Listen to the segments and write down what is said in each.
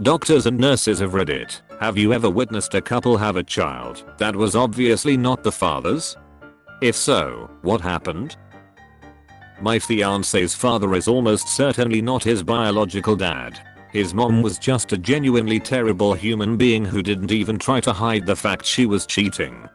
Doctors and nurses have read it. Have you ever witnessed a couple have a child that was obviously not the father's? If so, what happened? My fiance's father is almost certainly not his biological dad. His mom was just a genuinely terrible human being who didn't even try to hide the fact she was cheating.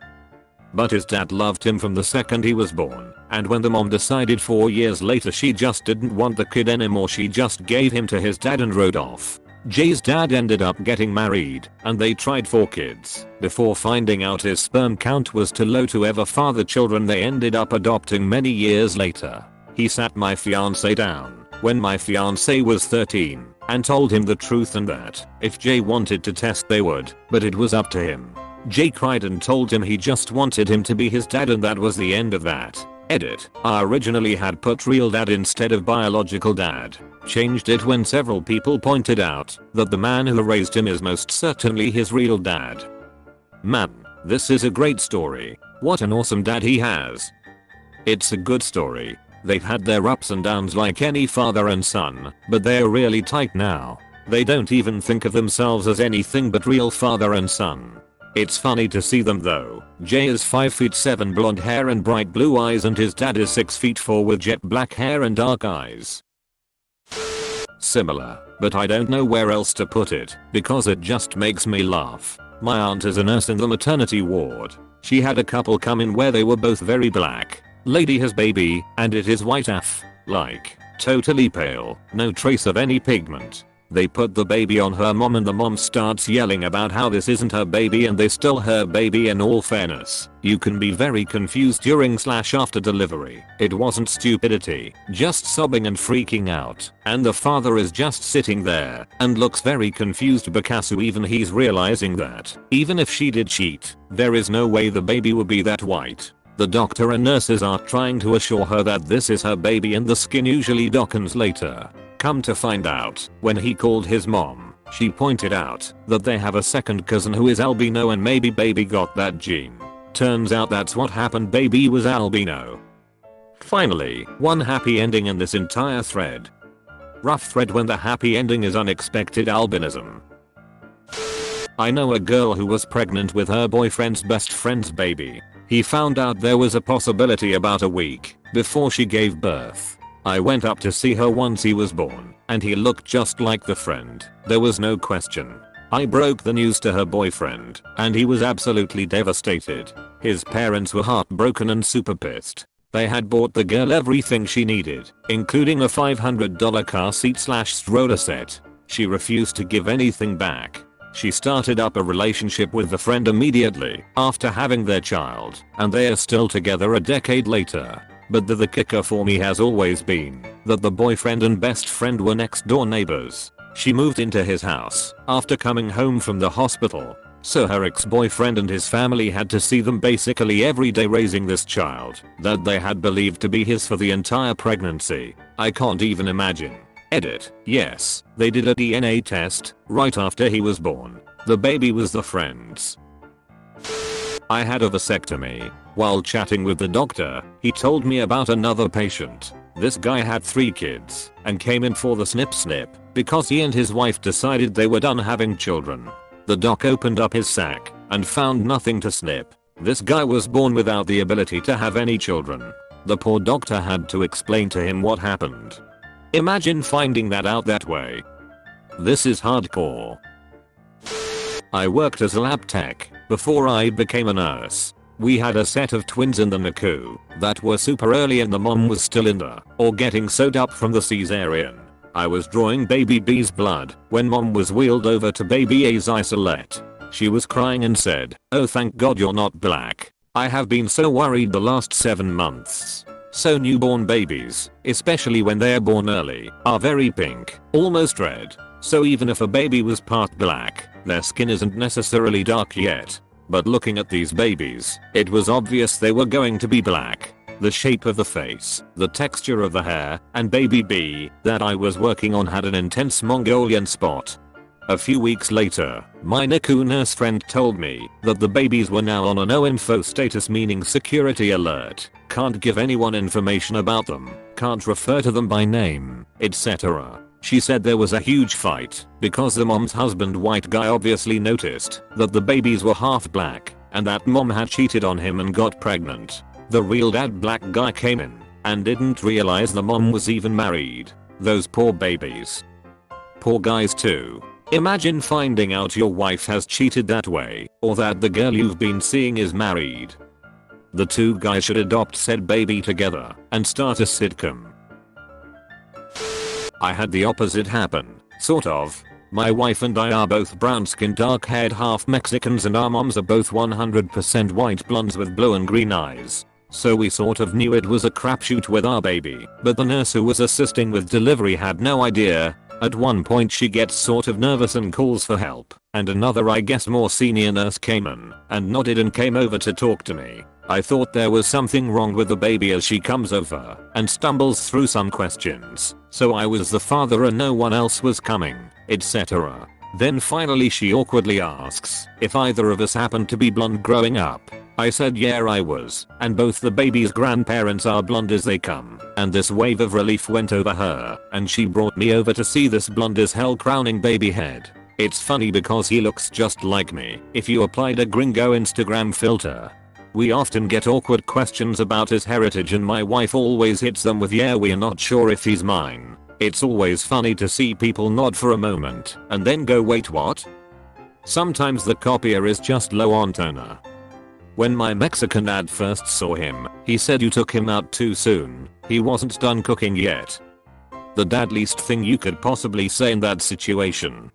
But his dad loved him from the second he was born, and when the mom decided 4 years later she just didn't want the kid anymore, she just gave him to his dad and rode off. Jay's dad ended up getting married, and they tried 4 kids. Before finding out his sperm count was too low to ever father children, they ended up adopting many years later. He sat my fiance down when my fiance was 13 and told him the truth and that if Jay wanted to test they would, but it was up to him. Jay cried and told him he just wanted him to be his dad, and that was the end of that. Edit. I originally had put real dad instead of biological dad. Changed it when several people pointed out that the man who raised him is most certainly his real dad. Man, this is a great story. What an awesome dad he has. It's a good story. They've had their ups and downs like any father and son, but they're really tight now. They don't even think of themselves as anything but real father and son. It's funny to see them though. Jay is 5'7" blonde hair and bright blue eyes, and his dad is 6'4" with jet black hair and dark eyes. Similar, but I don't know where else to put it because it just makes me laugh. My aunt is a nurse in the maternity ward. She had a couple come in where they were both very black. Lady has baby and it is white AF, like totally pale, no trace of any pigment. They put the baby on her mom and the mom starts yelling about how this isn't her baby and they still her baby. In all fairness, you can be very confused during/after delivery. It wasn't stupidity, just sobbing and freaking out, and the father is just sitting there and looks very confused because even he's realizing that even if she did cheat, there is no way the baby would be that white. The doctor and nurses are trying to assure her that this is her baby and the skin usually darkens later. Come to find out, when he called his mom, she pointed out that they have a second cousin who is albino and maybe baby got that gene. Turns out that's what happened, baby was albino. Finally, one happy ending in this entire thread. Rough thread when the happy ending is unexpected albinism. I know a girl who was pregnant with her boyfriend's best friend's baby. He found out there was a possibility about a week before she gave birth. I went up to see her once he was born, and he looked just like the friend. There was no question. I broke the news to her boyfriend, and he was absolutely devastated. His parents were heartbroken and super pissed. They had bought the girl everything she needed, including a $500 car seat/stroller set. She refused to give anything back. She started up a relationship with the friend immediately after having their child, and they are still together a decade later. But the kicker for me has always been that the boyfriend and best friend were next door neighbors. She moved into his house after coming home from the hospital, so her ex-boyfriend and his family had to see them basically every day raising this child that they had believed to be his for the entire pregnancy. I can't even imagine. Edit. Yes, they did a DNA test right after he was born. The baby was the friend's. I had a vasectomy. While chatting with the doctor, he told me about another patient. This guy had 3 kids and came in for the snip because he and his wife decided they were done having children. The doc opened up his sack and found nothing to snip. This guy was born without the ability to have any children. The poor doctor had to explain to him what happened. Imagine finding that out that way. This is hardcore. I worked as a lab tech before I became a nurse. We had a set of twins in the NICU that were super early and the mom was still in the or getting sewed up from the cesarean. I was drawing baby B's blood when mom was wheeled over to baby A's isolate. She was crying and said, "Oh, thank God you're not black. I have been so worried the last 7 months." So newborn babies, especially when they're born early, are very pink, almost red. So even if a baby was part black, their skin isn't necessarily dark yet. But looking at these babies, it was obvious they were going to be black. The shape of the face, the texture of the hair, and baby B that I was working on had an intense Mongolian spot. A few weeks later, my NICU nurse friend told me that the babies were now on a no info status, meaning security alert, can't give anyone information about them, can't refer to them by name, etc. She said there was a huge fight because the mom's husband, white guy, obviously noticed that the babies were half black and that mom had cheated on him and got pregnant. The real dad, black guy, came in and didn't realize the mom was even married. Those poor babies. Poor guys too. Imagine finding out your wife has cheated that way, or that the girl you've been seeing is married. The two guys should adopt said baby together and start a sitcom. I had the opposite happen, sort of. My wife and I are both brown-skinned, dark-haired, half Mexicans, and our moms are both 100% white blondes with blue and green eyes. So we sort of knew it was a crapshoot with our baby, but the nurse who was assisting with delivery had no idea. At one point she gets sort of nervous and calls for help, and another, I guess more senior nurse, came in and nodded and came over to talk to me. I thought there was something wrong with the baby as she comes over and stumbles through some questions, so I was the father and no one else was coming, etc. Then finally she awkwardly asks if either of us happened to be blonde growing up. I said yeah, I was, and both the baby's grandparents are blonde as they come, and this wave of relief went over her, and she brought me over to see this blonde as hell crowning baby head. It's funny because he looks just like me if you applied a gringo Instagram filter. We often get awkward questions about his heritage and my wife always hits them with yeah, we're not sure if he's mine. It's always funny to see people nod for a moment and then go wait, what? Sometimes the copier is just low on toner. When my Mexican dad first saw him, he said you took him out too soon, he wasn't done cooking yet. The dadliest thing you could possibly say in that situation.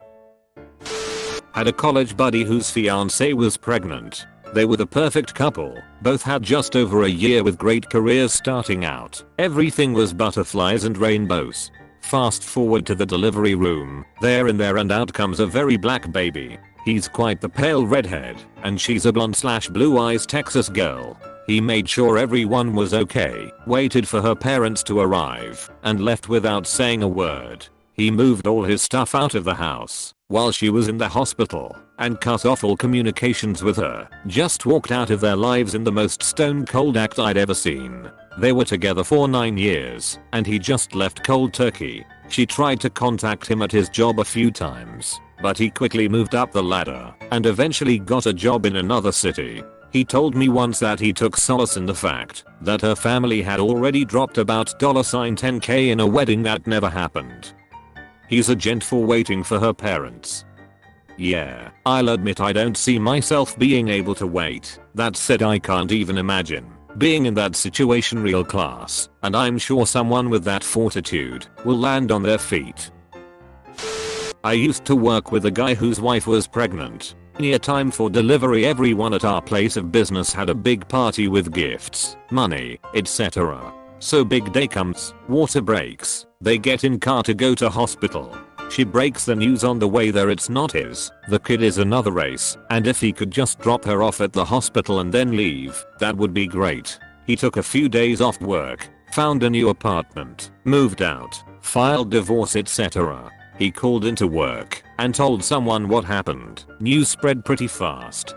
Had a college buddy whose fiancée was pregnant. They were the perfect couple, both had just over a year with great careers starting out. Everything was butterflies and rainbows. Fast forward to the delivery room, there and out comes a very black baby. He's quite the pale redhead, and she's a blonde/blue eyes Texas girl. He made sure everyone was okay, waited for her parents to arrive, and left without saying a word. He moved all his stuff out of the house while she was in the hospital and cut off all communications with her. Just walked out of their lives in the most stone cold act I'd ever seen. They were together for 9 years and he just left cold turkey. She tried to contact him at his job a few times, but he quickly moved up the ladder and eventually got a job in another city. He told me once that he took solace in the fact that her family had already dropped about $10K in a wedding that never happened. He's a gent for waiting for her parents. Yeah, I'll admit I don't see myself being able to wait. That said, I can't even imagine being in that situation real class, and I'm sure someone with that fortitude will land on their feet. I used to work with a guy whose wife was pregnant. Near time for delivery, everyone at our place of business had a big party with gifts, money, etc. So big day comes, water breaks, they get in car to go to hospital. She breaks the news on the way there, it's not his, the kid is another race, and if he could just drop her off at the hospital and then leave, that would be great. He took a few days off work, found a new apartment, moved out, filed divorce, etc. He called into work and told someone what happened. News spread pretty fast.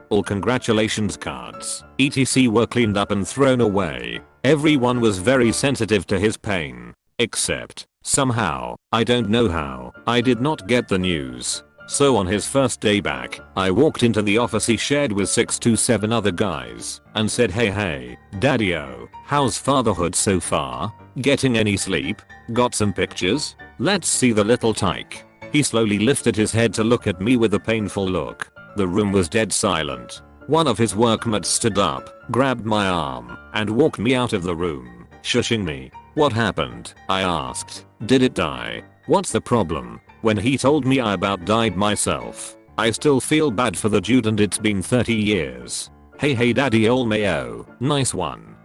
All congratulations cards, etc. were cleaned up and thrown away. Everyone was very sensitive to his pain. Except, somehow, I don't know how, I did not get the news. So on his first day back, I walked into the office he shared with 6 to 7 other guys and said, hey daddy-o, how's fatherhood so far? Getting any sleep? Got some pictures? Let's see the little tyke. He slowly lifted his head to look at me with a painful look. The room was dead silent. One of his workmates stood up, grabbed my arm, and walked me out of the room, shushing me. What happened? I asked. Did it die? What's the problem? When he told me I about died myself. I still feel bad for the dude and it's been 30 years. Hey daddy ol' mayo, nice one.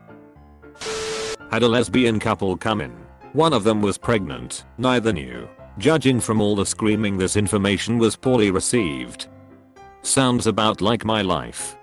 Had a lesbian couple come in. One of them was pregnant, neither knew. Judging from all the screaming, this information was poorly received. Sounds about like my life.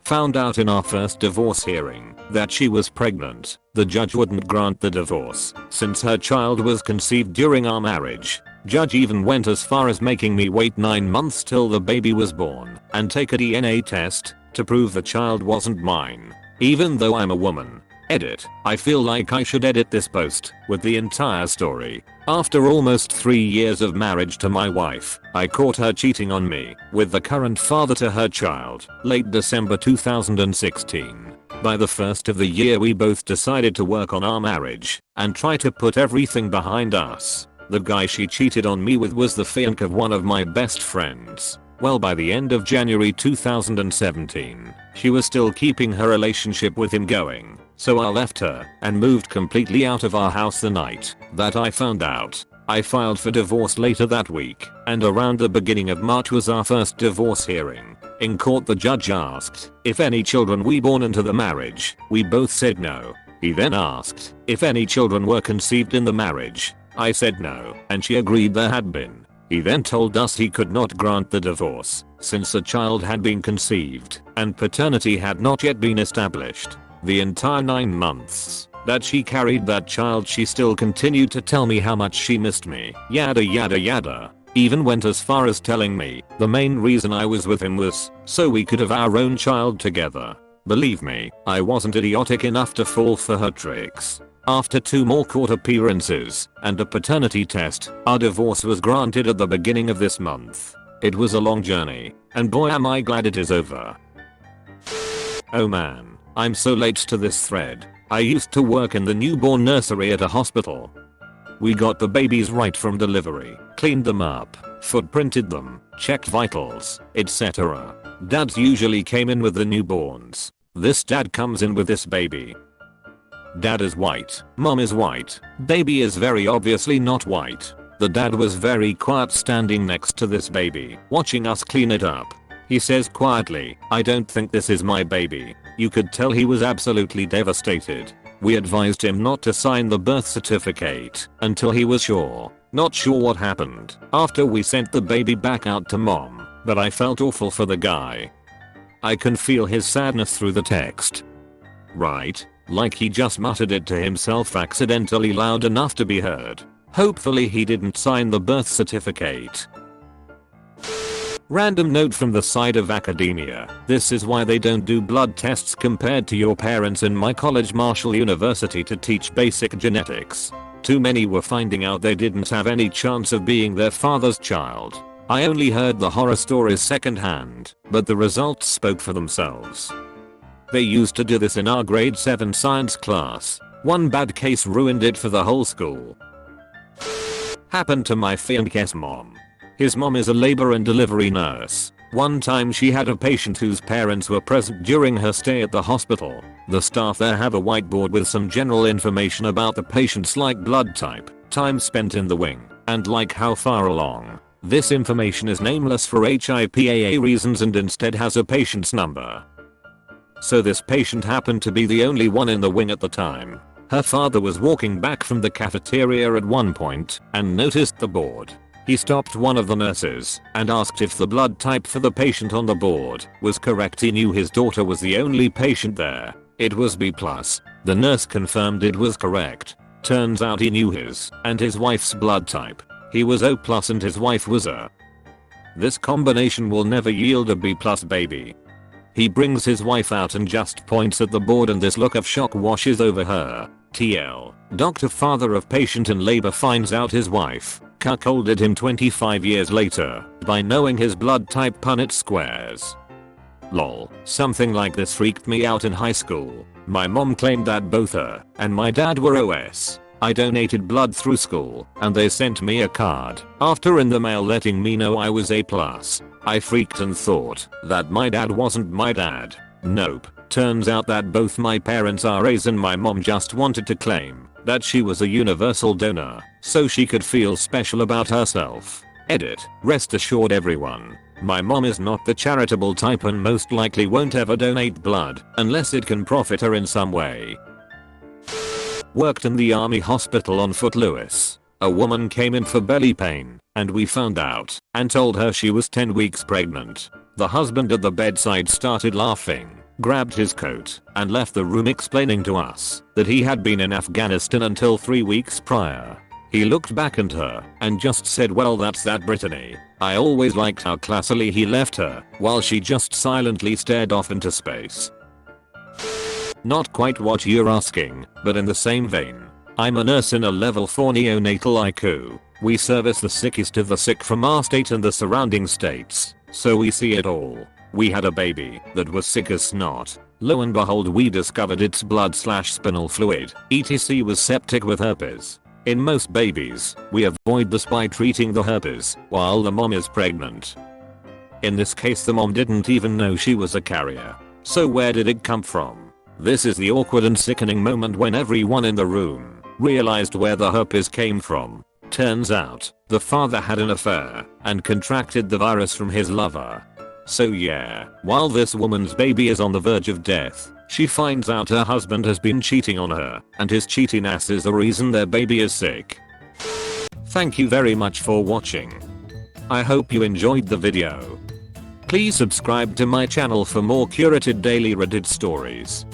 Found out in our first divorce hearing that she was pregnant. The judge wouldn't grant the divorce since her child was conceived during our marriage. Judge even went as far as making me wait 9 months till the baby was born and take a DNA test to prove the child wasn't mine. Even though I'm a woman. Edit. I feel like I should edit this post with the entire story. After almost 3 years of marriage to my wife, I caught her cheating on me with the current father to her child, late December 2016. By the first of the year we both decided to work on our marriage and try to put everything behind us. The guy she cheated on me with was the fiance of one of my best friends. Well, by the end of January 2017, she was still keeping her relationship with him going, so I left her and moved completely out of our house the night that I found out. I filed for divorce later that week, and around the beginning of March was our first divorce hearing. In court the judge asked if any children were born into the marriage. We both said no. He then asked if any children were conceived in the marriage. I said no, and she agreed there had been. He then told us he could not grant the divorce since a child had been conceived and paternity had not yet been established. The entire 9 months that she carried that child she still continued to tell me how much she missed me, yada yada yada. Even went as far as telling me the main reason I was with him was so we could have our own child together. Believe me, I wasn't idiotic enough to fall for her tricks. After 2 more court appearances and a paternity test, our divorce was granted at the beginning of this month. It was a long journey, and boy am I glad it is over. Oh man, I'm so late to this thread. I used to work in the newborn nursery at a hospital. We got the babies right from delivery, cleaned them up, footprinted them, checked vitals, etc. Dads usually came in with the newborns. This dad comes in with this baby. Dad is white, mom is white, baby is very obviously not white. The dad was very quiet standing next to this baby, watching us clean it up. He says quietly, "I don't think this is my baby." You could tell he was absolutely devastated. We advised him not to sign the birth certificate until he was sure. Not sure what happened after we sent the baby back out to mom, but I felt awful for the guy. I can feel his sadness through the text. Right? Like he just muttered it to himself accidentally loud enough to be heard. Hopefully he didn't sign the birth certificate. Random note from the side of academia. This is why they don't do blood tests compared to your parents in my college Marshall University to teach basic genetics. Too many were finding out they didn't have any chance of being their father's child. I only heard the horror stories secondhand, but the results spoke for themselves. They used to do this in our grade 7 science class. One bad case ruined it for the whole school. Happened to my fiance's mom. His mom is a labor and delivery nurse. One time she had a patient whose parents were present during her stay at the hospital. The staff there have a whiteboard with some general information about the patient's like blood type, time spent in the wing, and like how far along. This information is nameless for HIPAA reasons and instead has a patient's number. So this patient happened to be the only one in the wing at the time. Her father was walking back from the cafeteria at one point and noticed the board. He stopped one of the nurses and asked if the blood type for the patient on the board was correct. He knew his daughter was the only patient there. It was B+. The nurse confirmed it was correct. Turns out he knew his and his wife's blood type. He was O+ and his wife was A. This combination will never yield a B+ baby. He brings his wife out and just points at the board and this look of shock washes over her. TL. Doctor father of patient in labor finds out his wife cuckolded him 25 years later by knowing his blood type. Punnett squares. Lol. Something like this freaked me out in high school. My mom claimed that both her and my dad were OS. I donated blood through school and they sent me a card after in the mail letting me know I was A+. I freaked and thought that my dad wasn't my dad. Nope. Turns out that both my parents are A's and my mom just wanted to claim that she was a universal donor so she could feel special about herself. Edit. Rest assured everyone, my mom is not the charitable type and most likely won't ever donate blood unless it can profit her in some way. Worked in the army hospital on Fort Lewis. A woman came in for belly pain and we found out and told her she was 10 weeks pregnant. The husband at the bedside started laughing, grabbed his coat and left the room explaining to us that he had been in Afghanistan until 3 weeks prior. He looked back at her and just said, "Well, that's that Brittany." I always liked how classily he left her while she just silently stared off into space. Not quite what you're asking, but in the same vein. I'm a nurse in a level 4 neonatal ICU. We service the sickest of the sick from our state and the surrounding states, so we see it all. We had a baby that was sick as snot. Lo and behold, we discovered its blood/spinal fluid, etc. was septic with herpes. In most babies, we avoid this by treating the herpes while the mom is pregnant. In this case, the mom didn't even know she was a carrier. So where did it come from? This is the awkward and sickening moment when everyone in the room realized where the herpes came from. Turns out, the father had an affair and contracted the virus from his lover. So yeah, while this woman's baby is on the verge of death, she finds out her husband has been cheating on her, and his cheating ass is the reason their baby is sick. Thank you very much for watching. I hope you enjoyed the video. Please subscribe to my channel for more curated daily Reddit stories.